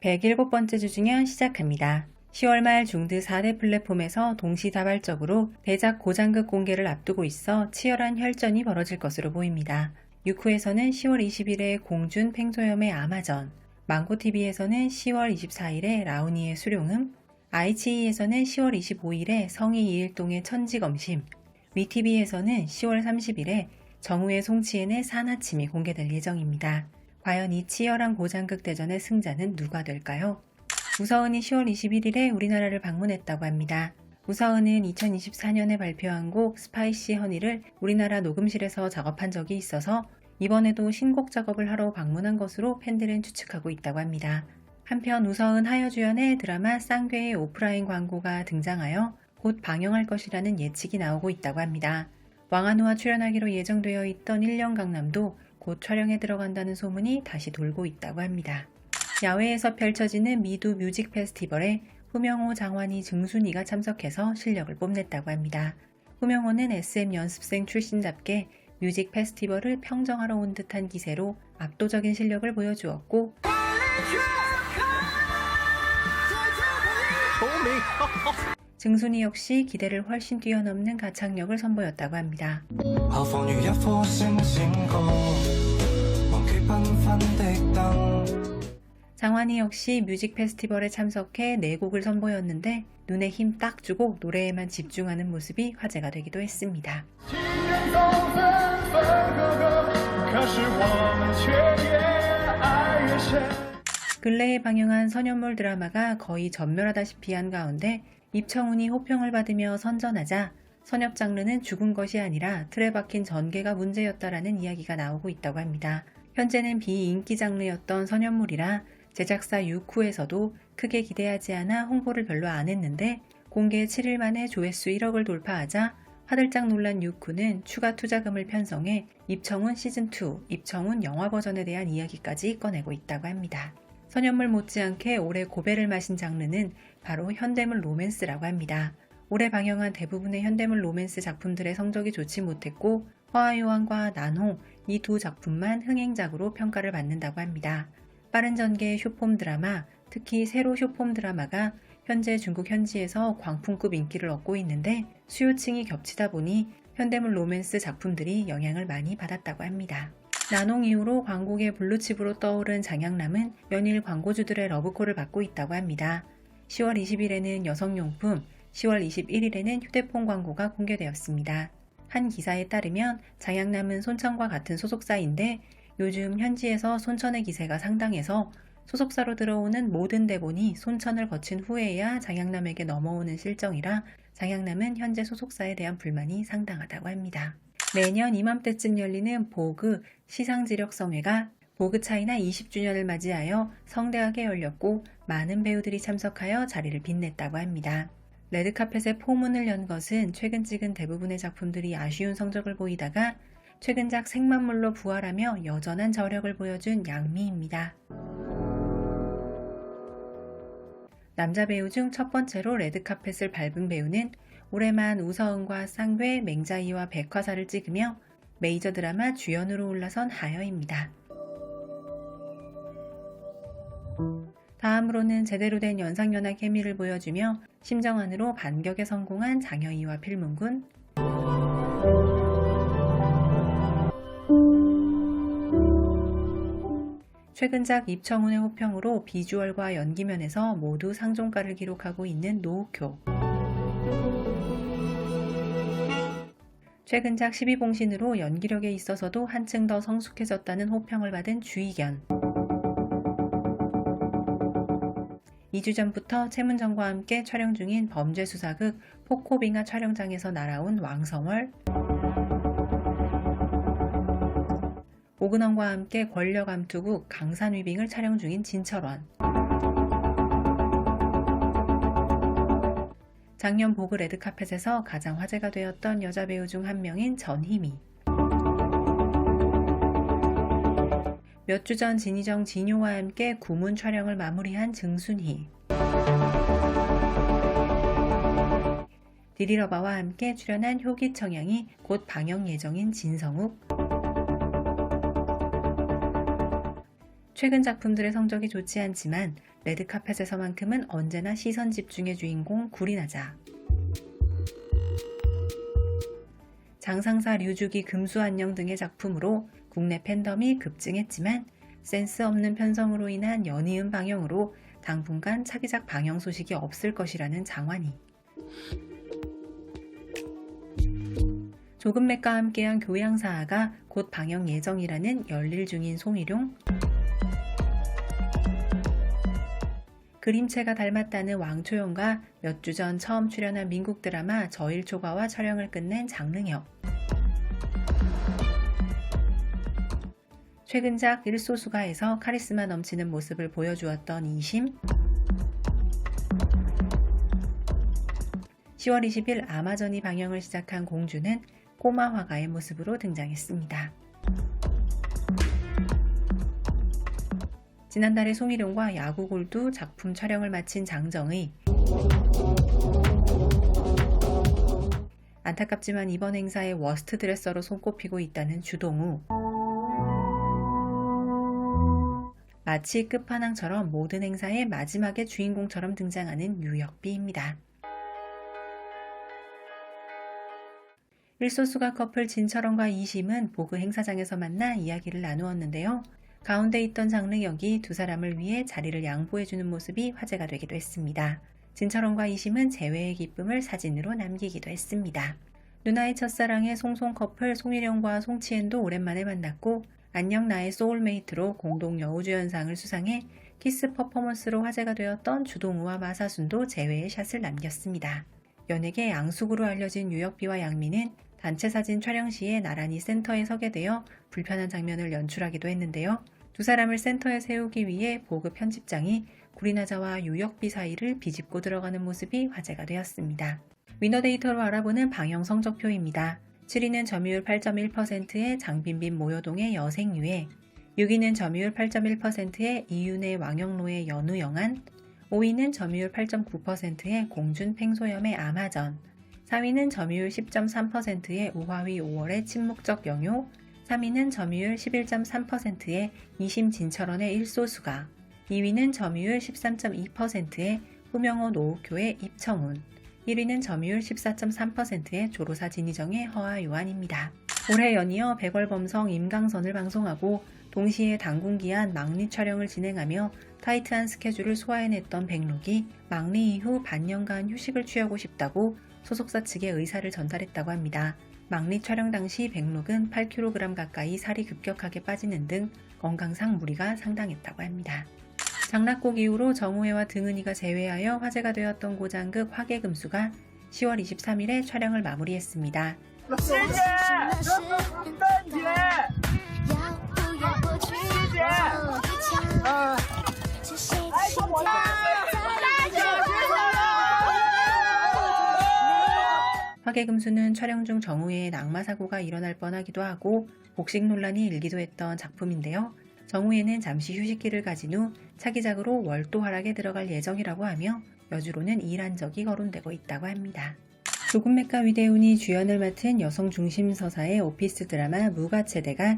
107번째 주중연 시작합니다. 10월 말 중드 4대 플랫폼에서 동시다발적으로 대작 고장극 공개를 앞두고 있어 치열한 혈전이 벌어질 것으로 보입니다. 유쿠에서는 10월 20일에 공준 팽소염의 아마전, 망고TV에서는 10월 24일에 라우니의 수룡음, 아이치이에서는 10월 25일에 성이 이일동의 천지검심, 위TV에서는 10월 30일에 정우의 송치엔의 산아침이 공개될 예정입니다. 과연 이 치열한 고장극 대전의 승자는 누가 될까요? 우서은이 10월 21일에 우리나라를 방문했다고 합니다. 우서은은 2024년에 발표한 곡 스파이시 허니를 우리나라 녹음실에서 작업한 적이 있어서 이번에도 신곡 작업을 하러 방문한 것으로 팬들은 추측하고 있다고 합니다. 한편 우서은 하여주연의 드라마 쌍괴의 오프라인 광고가 등장하여 곧 방영할 것이라는 예측이 나오고 있다고 합니다. 왕한우와 출연하기로 예정되어 있던 1년 강남도 곧 촬영에 들어간다는 소문이 다시 돌고 있다고 합니다. 야외에서 펼쳐지는 미두 뮤직 페스티벌에 후명호, 장환희, 증순이가 참석해서 실력을 뽐냈다고 합니다. 후명호는 SM 연습생 출신답게 뮤직 페스티벌을 평정하러 온 듯한 기세로 압도적인 실력을 보여주었고 증순이 역시 기대를 훨씬 뛰어넘는 가창력을 선보였다고 합니다. 장환희 역시 뮤직 페스티벌에 참석해 4곡을 선보였는데 눈에 힘 딱 주고 노래에만 집중하는 모습이 화제가 되기도 했습니다. 근래에 방영한 선연몰 드라마가 거의 전멸하다시피 한 가운데 입청훈이 호평을 받으며 선전하자 선협 장르는 죽은 것이 아니라 틀에 박힌 전개가 문제였다라는 이야기가 나오고 있다고 합니다. 현재는 비인기 장르였던 선연몰이라 제작사 유쿠에서도 크게 기대하지 않아 홍보를 별로 안 했는데 공개 7일 만에 조회수 1억을 돌파하자 화들짝 놀란 유쿠는 추가 투자금을 편성해 입청훈 시즌2, 입청훈 영화 버전에 대한 이야기까지 꺼내고 있다고 합니다. 선연물 못지않게 올해 고배를 마신 장르는 바로 현대물 로맨스라고 합니다. 올해 방영한 대부분의 현대물 로맨스 작품들의 성적이 좋지 못했고 화화요한과 난호 이 두 작품만 흥행작으로 평가를 받는다고 합니다. 빠른 전개의 쇼폼 드라마, 특히 세로 쇼폼 드라마가 현재 중국 현지에서 광풍급 인기를 얻고 있는데 수요층이 겹치다 보니 현대물 로맨스 작품들이 영향을 많이 받았다고 합니다. 난홍 이후로 광고계 블루칩으로 떠오른 장양남은 연일 광고주들의 러브콜을 받고 있다고 합니다. 10월 20일에는 여성용품, 10월 21일에는 휴대폰 광고가 공개되었습니다. 한 기사에 따르면 장양남은 손천과 같은 소속사인데 요즘 현지에서 손천의 기세가 상당해서 소속사로 들어오는 모든 대본이 손천을 거친 후에야 장양남에게 넘어오는 실정이라 장양남은 현재 소속사에 대한 불만이 상당하다고 합니다. 매년 이맘때쯤 열리는 보그 시상지력성회가 보그 차이나 20주년을 맞이하여 성대하게 열렸고 많은 배우들이 참석하여 자리를 빛냈다고 합니다. 레드카펫에 포문을 연 것은 최근 찍은 대부분의 작품들이 아쉬운 성적을 보이다가 최근작 생만물로 부활하며 여전한 저력을 보여준 양미입니다. 남자 배우 중 첫 번째로 레드카펫을 밟은 배우는 올해만 우서은과 쌍괴, 맹자이와 백화사를 찍으며 메이저 드라마 주연으로 올라선 하여입니다. 다음으로는 제대로 된 연상연하 케미를 보여주며 심정안으로 반격에 성공한 장여희와 필문군, 최근작 입청훈의 호평으로 비주얼과 연기면에서 모두 상종가를 기록하고 있는 노욱효, 최근작 12봉신으로 연기력에 있어서도 한층 더 성숙해졌다는 호평을 받은 주희견, 2주 전부터 채문정과 함께 촬영 중인 범죄수사극 포코빙하 촬영장에서 날아온 왕성월, 오근원과 함께 권력암투국 강산위빙을 촬영 중인 진철원, 작년 보그 레드카펫에서 가장 화제가 되었던 여자 배우 중 한 명인 전희미, 몇 주 전 진희정 진효와 함께 구문 촬영을 마무리한 증순희, 디리러바와 함께 출연한 효기청양이 곧 방영 예정인 진성욱, 최근 작품들의 성적이 좋지 않지만 레드카펫에서만큼은 언제나 시선 집중의 주인공 구리나자. 장상사 류주기 금수안녕 등의 작품으로 국내 팬덤이 급증했지만 센스 없는 편성으로 인한 연이은 방영으로 당분간 차기작 방영 소식이 없을 것이라는 장환희. 조금맥과 함께한 교양사하가 곧 방영 예정이라는 열일 중인 송일용. 그림체가 닮았다는 왕초연과 몇 주 전 처음 출연한 민국 드라마 저일초가와 촬영을 끝낸 장능혁. 최근작 일소수가에서 카리스마 넘치는 모습을 보여주었던 이심. 10월 20일 아마존이 방영을 시작한 공주는 꼬마 화가의 모습으로 등장했습니다. 지난달에 송일용과 야구골두 작품 촬영을 마친 장정의. 안타깝지만 이번 행사에 워스트 드레서로 손꼽히고 있다는 주동우. 마치 끝판왕처럼 모든 행사의 마지막에 주인공처럼 등장하는 유혁비입니다. 일소수가 커플 진철원과 이심은 보그 행사장에서 만나 이야기를 나누었는데요. 가운데 있던 장능혁이 두 사람을 위해 자리를 양보해주는 모습이 화제가 되기도 했습니다. 진철원과 이심은 재회의 기쁨을 사진으로 남기기도 했습니다. 누나의 첫사랑의 송송 커플 송일용과 송치엔도 오랜만에 만났고 안녕 나의 소울메이트로 공동 여우주연상을 수상해 키스 퍼포먼스로 화제가 되었던 주동우와 마사순도 재회의 샷을 남겼습니다. 연예계 양숙으로 알려진 유혁비와 양미는 단체 사진 촬영 시에 나란히 센터에 서게 되어 불편한 장면을 연출하기도 했는데요. 두 사람을 센터에 세우기 위해 보그 편집장이 구리나자와 유혁비 사이를 비집고 들어가는 모습이 화제가 되었습니다. 위너데이터로 알아보는 방영 성적표입니다. 7위는 점유율 8.1%의 장빈빈 모여동의 여생유예, 6위는 점유율 8.1%의 이윤의 왕영로의 연우영안, 5위는 점유율 8.9%의 공준 팽소염의 아마전, 4위는 점유율 10.3%의 우화위 5월의 침묵적 영효, 3위는 점유율 11.3%의 이심 진철원의 일소수가, 2위는 점유율 13.2%의 후명호 노욱교의 입청운, 1위는 점유율 14.3%의 조로사 진희정의 허아요한입니다. 올해 연이어 백월범성 임강선을 방송하고 동시에 당분기한 막리 촬영을 진행하며 타이트한 스케줄을 소화해냈던 백록이 막리 이후 반년간 휴식을 취하고 싶다고 소속사 측에 의사를 전달했다고 합니다. 막리 촬영 당시 백록은 8kg 가까이 살이 급격하게 빠지는 등 건강상 무리가 상당했다고 합니다. 장락곡 이후로 정우회와 등은이가 재회하여 화제가 되었던 고장극 화개금수가 10월 23일에 촬영을 마무리했습니다. 화개금수는 촬영 중 정우회의 낙마사고가 일어날 뻔하기도 하고 복식 논란이 일기도 했던 작품인데요. 정우회는 잠시 휴식기를 가진 후 차기작으로 월도하락에 들어갈 예정이라고 하며 여주로는 이란적이 거론되고 있다고 합니다. 조금맥과 위대훈이 주연을 맡은 여성 중심 서사의 오피스 드라마 무가체대가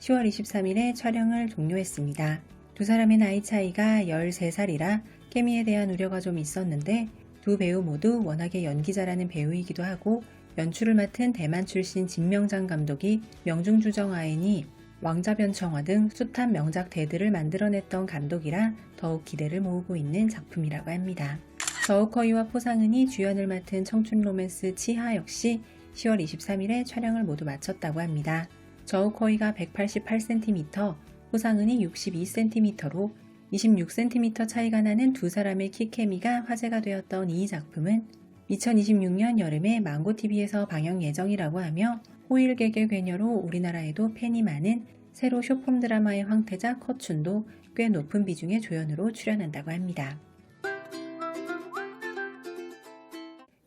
10월 23일에 촬영을 종료했습니다. 두 사람의 나이 차이가 13살이라 케미에 대한 우려가 좀 있었는데 두 배우 모두 워낙에 연기자라는 배우이기도 하고 연출을 맡은 대만 출신 진명장 감독이 명중주정아인이 왕자변청화 등 숱한 명작 대들을 만들어냈던 감독이라 더욱 기대를 모으고 있는 작품이라고 합니다. 저우커이와 포상은이 주연을 맡은 청춘 로맨스 치하 역시 10월 23일에 촬영을 모두 마쳤다고 합니다. 저우커이가 188cm, 포상은이 62cm로 26cm 차이가 나는 두 사람의 키 케미가 화제가 되었던 이 작품은 2026년 여름에 망고TV에서 방영 예정이라고 하며 호일객의 괴녀로 우리나라에도 팬이 많은 새로 쇼폼 드라마의 황태자 커춘도 꽤 높은 비중의 조연으로 출연한다고 합니다.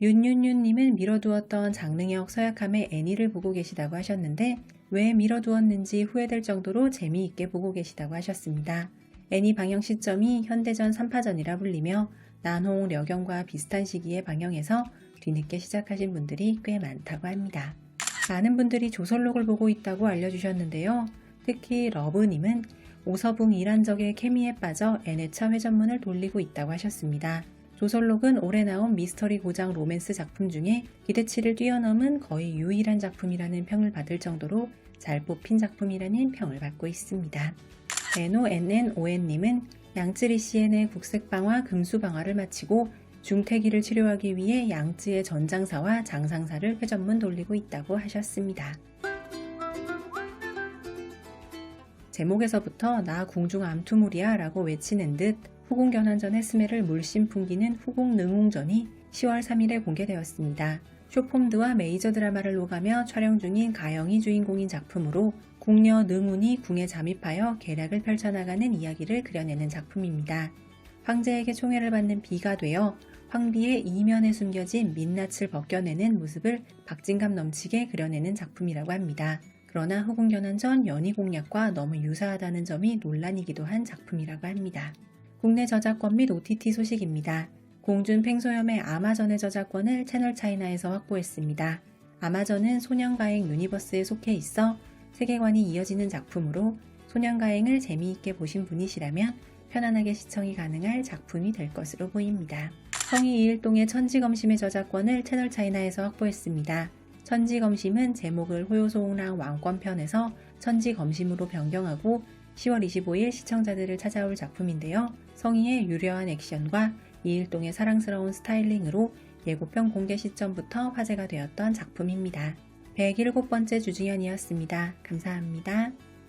윤윤윤님은 미뤄두었던 장능혁 서약함의 애니를 보고 계시다고 하셨는데 왜 미뤄두었는지 후회될 정도로 재미있게 보고 계시다고 하셨습니다. 애니 방영 시점이 현대전 3파전이라 불리며 난홍, 려경과 비슷한 시기에 방영해서 뒤늦게 시작하신 분들이 꽤 많다고 합니다. 많은 분들이 조설록을 보고 있다고 알려주셨는데요. 특히 러브님은 오서붕 이란적의 케미에 빠져 N회차 회전문을 돌리고 있다고 하셨습니다. 조설록은 올해 나온 미스터리 고장 로맨스 작품 중에 기대치를 뛰어넘은 거의 유일한 작품이라는 평을 받을 정도로 잘 뽑힌 작품이라는 평을 받고 있습니다. NONNON님은 양쯔리 CN의 국색방화 금수방화를 마치고 중태기를 치료하기 위해 양쯔의 전장사와 장상사를 회전문 돌리고 있다고 하셨습니다. 제목에서부터 나 궁중 암투물이야 라고 외치는 듯 후궁견환전 헬스멜을 물씬 풍기는 후궁능웅전이 10월 3일에 공개되었습니다. 쇼폼드와 메이저 드라마를 오가며 촬영 중인 가영이 주인공인 작품으로 궁녀 능운이 궁에 잠입하여 계략을 펼쳐나가는 이야기를 그려내는 작품입니다. 황제에게 총애를 받는 비가 되어 황비의 이면에 숨겨진 민낯을 벗겨내는 모습을 박진감 넘치게 그려내는 작품이라고 합니다. 그러나 후궁견환전 연희공략과 너무 유사하다는 점이 논란이기도 한 작품이라고 합니다. 국내 저작권 및 OTT 소식입니다. 공준 팽소염의 아마존의 저작권을 채널차이나에서 확보했습니다. 아마존은 소년가행 유니버스에 속해 있어 세계관이 이어지는 작품으로 소년가행을 재미있게 보신 분이시라면 편안하게 시청이 가능할 작품이 될 것으로 보입니다. 성희 이일동의 천지검심의 저작권을 채널차이나에서 확보했습니다. 천지검심은 제목을 호요소홍랑 왕권편에서 천지검심으로 변경하고 10월 25일 시청자들을 찾아올 작품인데요. 성희의 유려한 액션과 이일동의 사랑스러운 스타일링으로 예고편 공개 시점부터 화제가 되었던 작품입니다. 107번째 주중현이었습니다. 감사합니다.